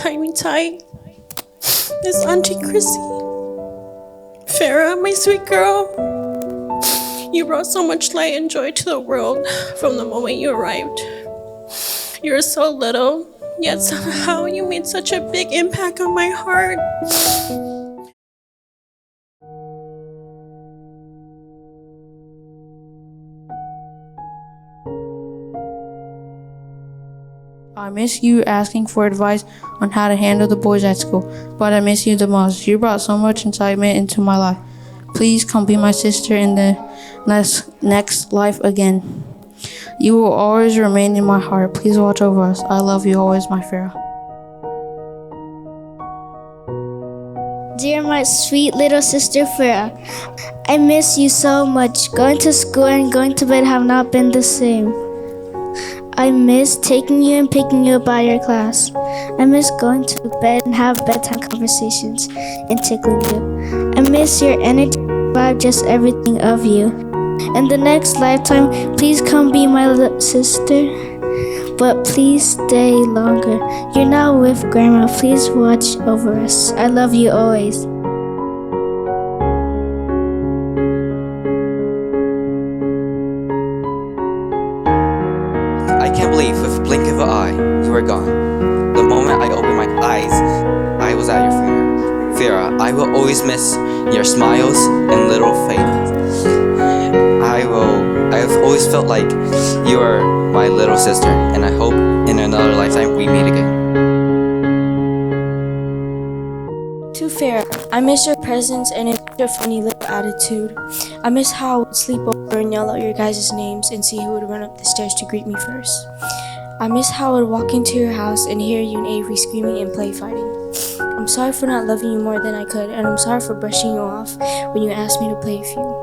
Hi, me tight. It's Auntie Chrissy. Farrah, my sweet girl. You brought so much light and joy to the world from the moment you arrived. You were so little, yet somehow you made such a big impact on my heart. I miss you asking for advice on how to handle the boys at school, but I miss you the most. You brought so much excitement into my life. Please come be my sister in the next life again. You will always remain in my heart. Please watch over us. I love you always, my Farrah. Dear my sweet little sister Farrah, I miss you so much. Going to school and going to bed have not been the same. I miss taking you and picking you up by your class. I miss going to bed and have bedtime conversations and tickling you. I miss your energy, vibe, just everything of you. In the next lifetime, please come be my little sister, but please stay longer. You're now with Grandma. Please watch over us. I love you always. I can't believe with a blink of an eye, you were gone. The moment I opened my eyes, I was at your funeral. Farrah, I will always miss your smiles and little faith. I've always felt like you are my little sister, and I hope in another lifetime we meet again. To Farrah, I miss your presence and your funny little attitude. I miss how I would sleep over and yell out your guys' names and see who would run up the stairs to greet me first. I miss how I would walk into your house and hear you and Avery screaming and play fighting. I'm sorry for not loving you more than I could, and I'm sorry for brushing you off when you asked me to play with you.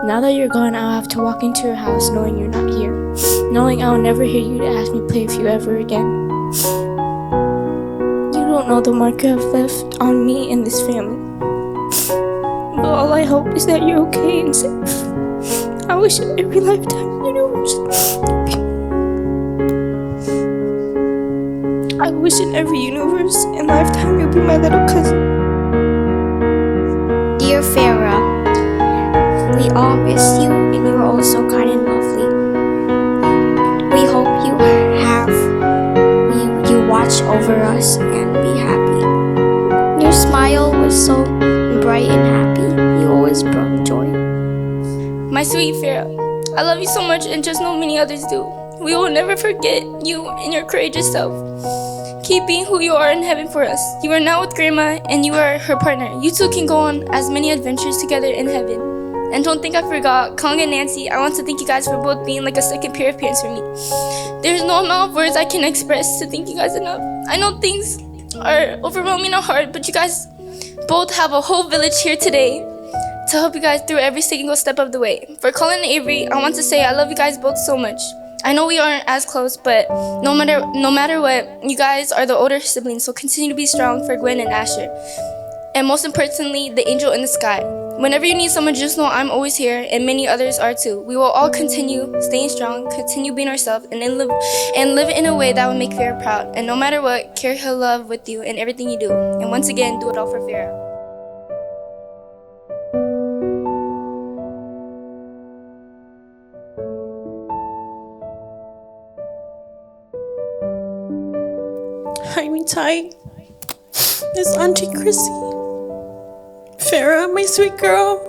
Now that you're gone, I'll have to walk into your house knowing you're not here, knowing I'll never hear you to ask me to play with you ever again. You don't know the mark you have left on me and this family. But all I hope is that you're okay and safe. I wish in every lifetime universe and lifetime you'll be my little cousin. Dear Farrah, we all miss you and you are all so kind and lovely. We hope you watch over us and be happy. Your smile was so bright and happy. You always brought joy. My sweet Farrah, I love you so much and just know many others do. We will never forget you and your courageous self. Keep being who you are in heaven for us. You are now with Grandma and you are her partner. You two can go on as many adventures together in heaven. And don't think I forgot Kong and Nancy. I want to thank you guys for both being like a second pair of parents for me. There's no amount of words I can express to thank you guys enough. I know things are overwhelming and hard, but you guys both have a whole village here today to help you guys through every single step of the way. For Colin and Avery, I want to say I love you guys both so much. I know we aren't as close, but no matter what, you guys are the older siblings, so continue to be strong for Gwen and Asher. And most importantly, the angel in the sky. Whenever you need someone, just know I'm always here, and many others are too. We will all continue staying strong, continue being ourselves, and live in a way that will make Farrah proud. And no matter what, carry her love with you in everything you do. And once again, do it all for Farrah. Hi, me tight. It's Auntie Chrissy. Farrah, my sweet girl.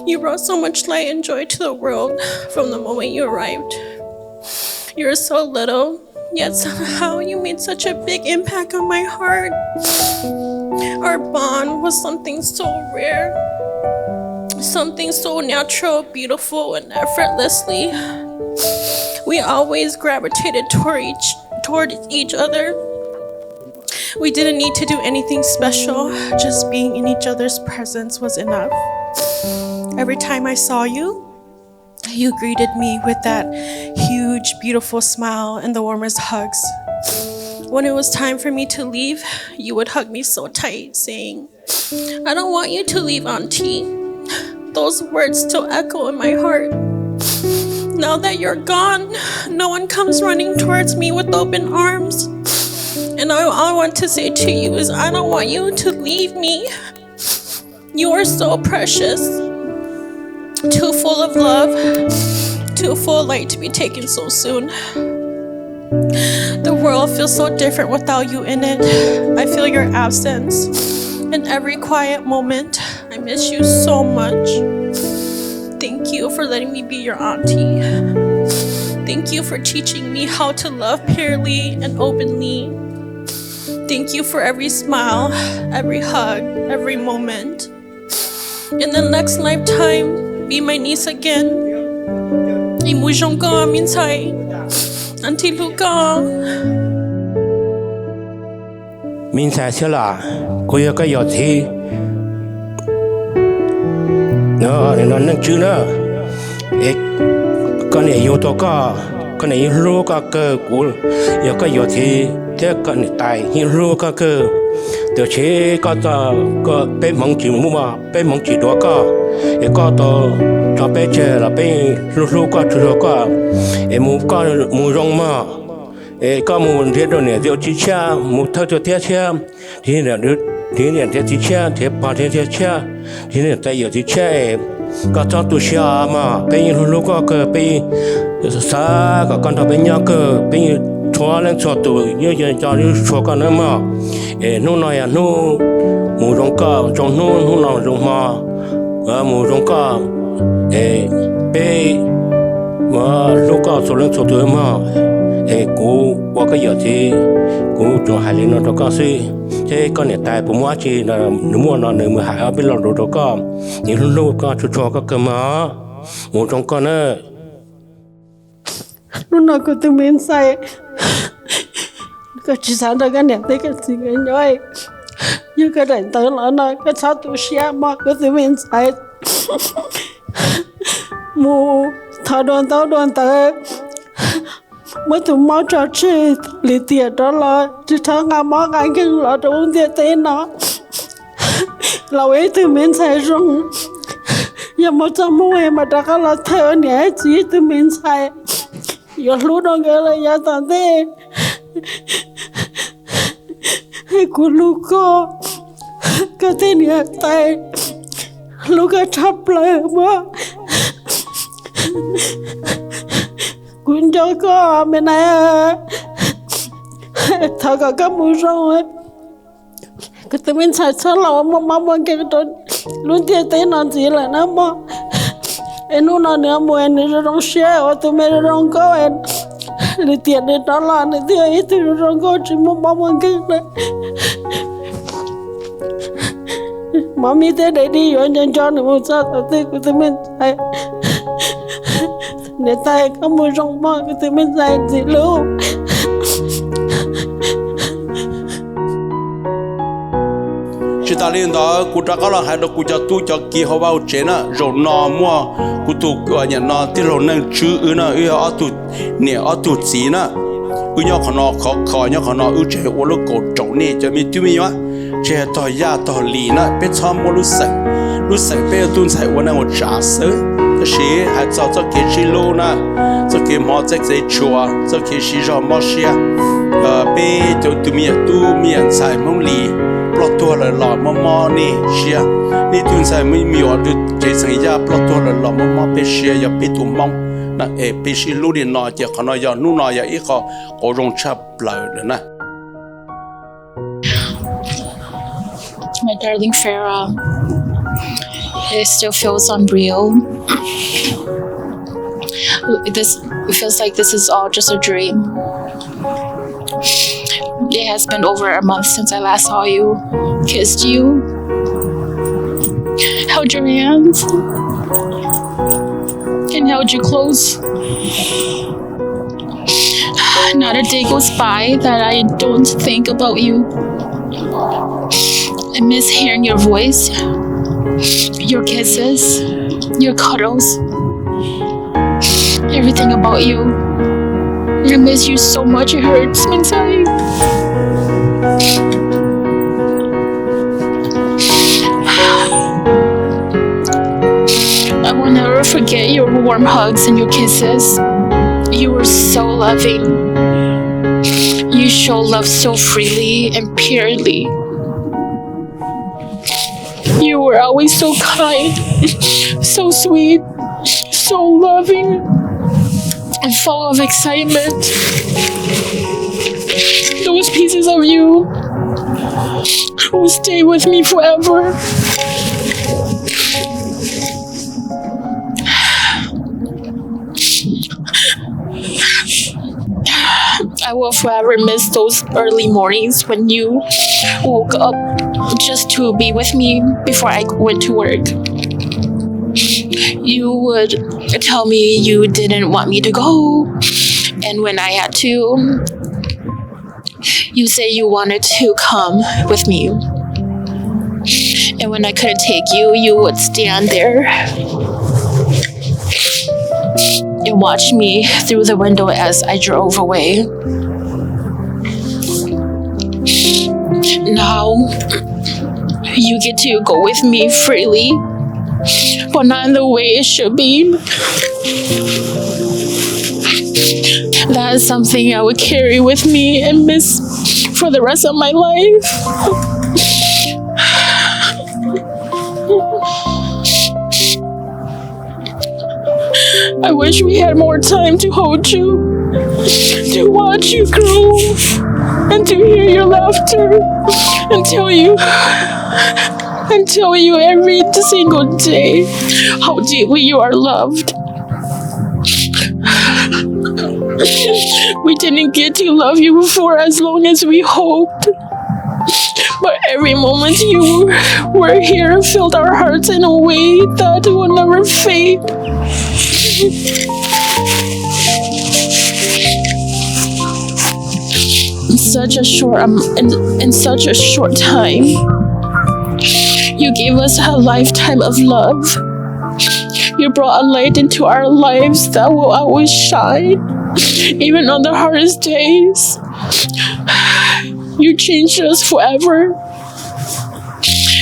You brought so much light and joy to the world from the moment you arrived. You were so little, yet somehow you made such a big impact on my heart. Our bond was something so rare, something so natural, beautiful, and effortlessly. We always gravitated toward each other. We didn't need to do anything special, just being in each other's presence was enough. Every time I saw you, you greeted me with that huge, beautiful smile and the warmest hugs. When it was time for me to leave, you would hug me so tight, saying, "I don't want you to leave, Auntie." Those words still echo in my heart. Now that you're gone, no one comes running towards me with open arms. And all I want to say to you is I don't want you to leave me. You are so precious, too full of love, too full of light to be taken so soon. The world feels so different without you in it. I feel your absence in every quiet moment. I miss you so much. Thank you for letting me be your auntie. Thank you for teaching me how to love purely and openly. Thank you for every smile, every hug, every moment. In the next lifetime, be my niece again. Imujongka minsai. Auntie Luca. Mình sẽ xưa là cô yêu cái giọt thì nó nâng chữ nữa con này yêu to con này yêu lu cả cơ của yêu cái giọt thì thế con này tài yêu lu cả cơ từ chế có bé mong chỉ mua mà bé mong chỉ đó có cho bé chơi là bé lu cả chú cả em mua rong mà có một thế đó này điều chỉ cha một thao cho thế cha thì là được thì là thế chỉ cha thế ba thế cha thì là tại giờ chỉ cha có cho tu sửa mà bây giờ lúc có bây xa có con thằng bây giờ có bây chua lên chua tu như cho như chua con nữa mà nu nói nu mù rong cao trong nu nào rong mà mù rong cao bây mà lúc có số lên chua tu mà cú qua cái giờ thì cú cho hai linh nó cho con suy thế con này tài bố mua chỉ là nếu mua nó nếu mà hại ở bên lòng đồ đó con những lúc con cho các cơ mà một trong con nữa Lúc nào cô tự mình sai. Cái chỉ sáng đó cái này thấy cái gì cái nhoi. Như cái đánh tới nó cái sao tu sửa mà cô tự mình sai. Mu thao đoàn tới mới tụi máu trò chơi lì tiệt đó là chỉ thằng ngà máu anh kinh là uống tiệt tên nó lâu ấy tụi mình xài rong giờ một trăm mua em mà đã có là thơ nhé chỉ tụi mình xài giờ lúc đó cái là giờ tao thế hay của lúc có cái tên nhé tay lúc cái chắp lại mà quân cho có bên này thằng có các mũi rồi cái tụi mình xài sao lâu mà cái đó luôn tiền tên nó gì là nó mà em nó nữa mua em nó rong share tụi mình rong có em lấy tiền để đó là để tiền ấy tụi rong có chỉ mong cái này mà mi thế để đi rồi nhân cho nó một sao tụi mình xài để tay có mùi rong mơ cái tụi mình dạy gì luôn chỉ ta lên đó cụ cha có là hai đứa cụ cha tu cho kia họ vào chế na rồi nọ mua cụ tu ở nhà nọ tí rồi nâng chữ na ở tu nè ở tu gì na nhau họ nọ khó nhau họ nọ chế ở lúc cổ trống nè cho mình tụi mình á chế tỏi ya tỏi lì na biết chăm mua lúc sạch bây giờ tuân sạch ở nơi một trà sữa chỉ hay cho cái chỉ lô na cho cái mỏ chắc dễ chua cho cái chỉ cho mỏ xia bây giờ tụi mình tu miệng xài mông lì plot tua là lò mỏ nè xia nè tuân sạch mới miêu được cái sinh ra plot tua là lò mỏ bây xia giờ bây tụi mông na bây chỉ lô đi nọ chỉ còn nói giờ nu nọ giờ ít có rong chắp lại nữa nè. My darling Farrah, it still feels unreal. It feels like this is all just a dream. It has been over a month since I last saw you, kissed you, held your hands, and held you close. Not a day goes by that I don't think about you. I miss hearing your voice, your kisses, your cuddles, everything about you. I miss you so much, it hurts inside. I will never forget forget your warm hugs and your kisses. You were so loving. You show love so freely and purely. You were always so kind, so sweet, so loving, and full of excitement. Those pieces of you will stay with me forever. I will forever miss those early mornings when you woke up just to be with me before I went to work. You would tell me you didn't want me to go, and when I had to, you say you wanted to come with me. And when I couldn't take you, you would stand there and watch me through the window as I drove away. Now, you get to go with me freely, but not in the way it should be. That is something I would carry with me and miss for the rest of my life. I wish we had more time to hold you, to watch you grow, and to hear your laughter, and tell you every single day how deeply you are loved. We didn't get to love you for as long as we hoped, but every moment you were here filled our hearts in a way that will never fade. In such a short time, you gave us a lifetime of love. You brought a light into our lives that will always shine, even on the hardest days. You changed us forever,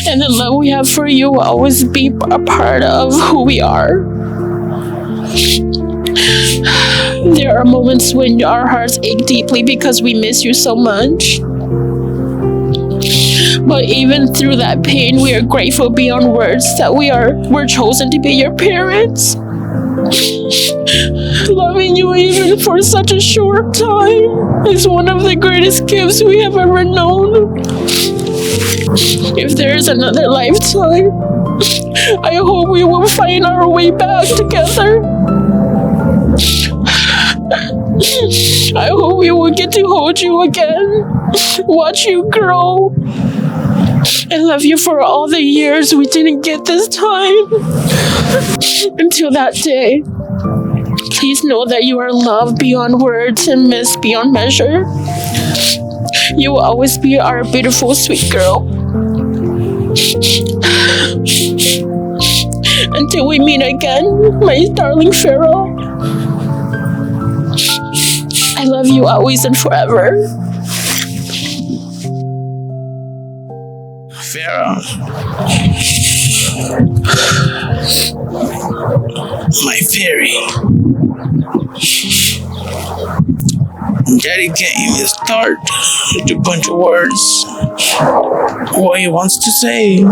and the love we have for you will always be a part of who we are. There are moments when our hearts ache deeply because we miss you so much. But even through that pain, we are grateful beyond words that we're chosen to be your parents. Loving you even for such a short time is one of the greatest gifts we have ever known. If there is another lifetime, I hope we will find our way back together. I hope we will get to hold you again, watch you grow, and love you for all the years we didn't get this time. Until that day, please know that you are loved beyond words and missed beyond measure. You will always be our beautiful, sweet girl. Until we meet again, my darling Farrah. I love you always and forever. Farrah, my fairy. Daddy came to start with a bunch of words. What he wants to say.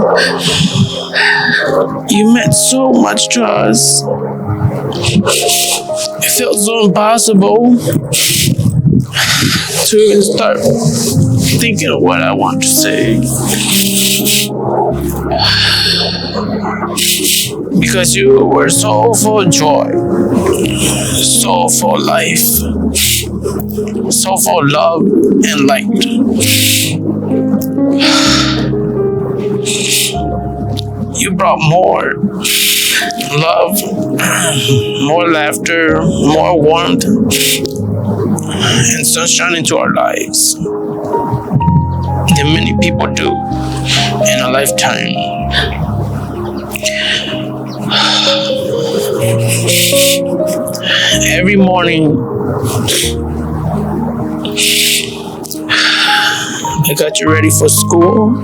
You meant so much to us. It felt so impossible to even start thinking of what I want to say. Because you were so full of joy, so full of life, so full of love and light. You brought more love, more laughter, more warmth, and sunshine into our lives than many people do in a lifetime. Every morning, I got you ready for school.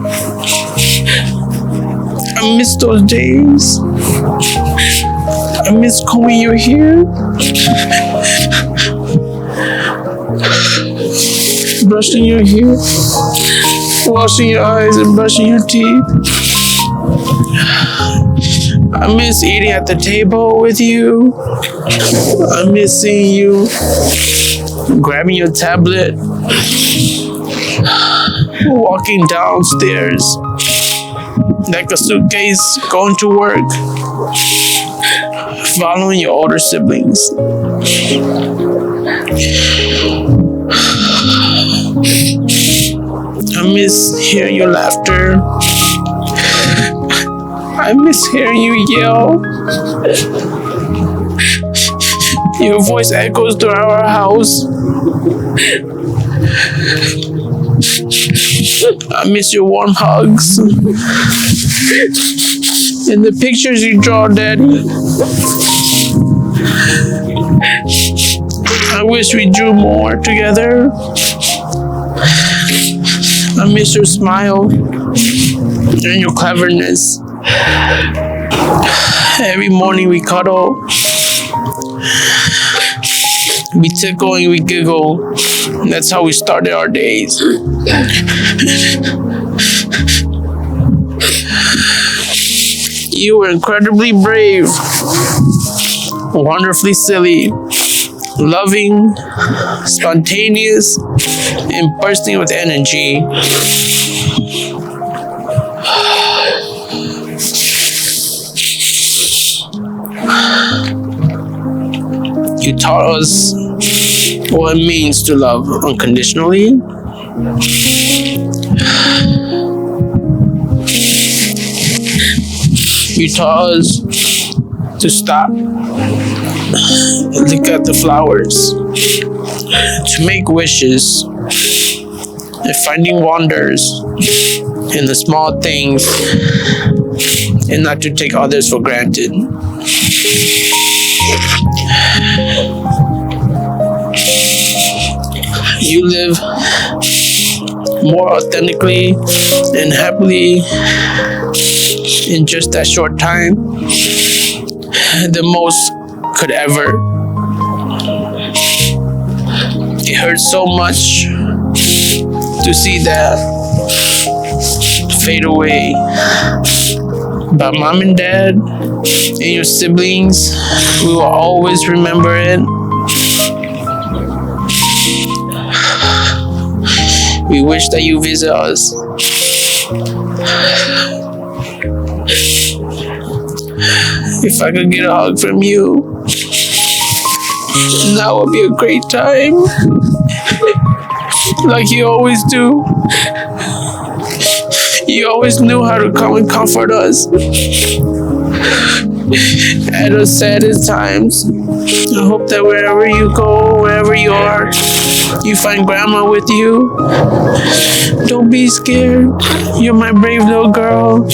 I miss those days. I miss combing your hair, brushing your hair, washing your eyes and brushing your teeth. I miss eating at the table with you. I miss seeing you grabbing your tablet, walking downstairs like a suitcase, going to work, following your older siblings. I miss hearing your laughter. I miss hearing you yell. Your voice echoes through our house. I miss your warm hugs and the pictures you draw, Daddy. I wish we drew more together. I miss your smile and your cleverness. Every morning we cuddle, we tickle and we giggle. That's how we started our days. You were incredibly brave, wonderfully silly, loving, spontaneous, and bursting with energy. You taught us what it means to love unconditionally. You taught us to stop, look at the flowers, to make wishes, and finding wonders in the small things, and not to take others for granted. You live more authentically and happily in just that short time than most could ever. It hurts so much to see that fade away. But Mom and Dad and your siblings, we will always remember it. We wish that you visit us. If I could get a hug from you, that would be a great time. Like you always do. You always knew how to come and comfort us at the saddest times. I hope that wherever you go, wherever you are, you find Grandma with you. Don't be scared. You're my brave little girl.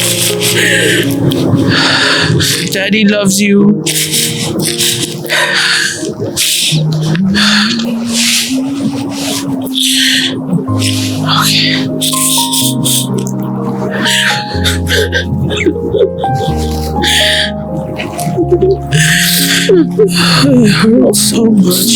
Daddy loves you. Okay. It hurts so much.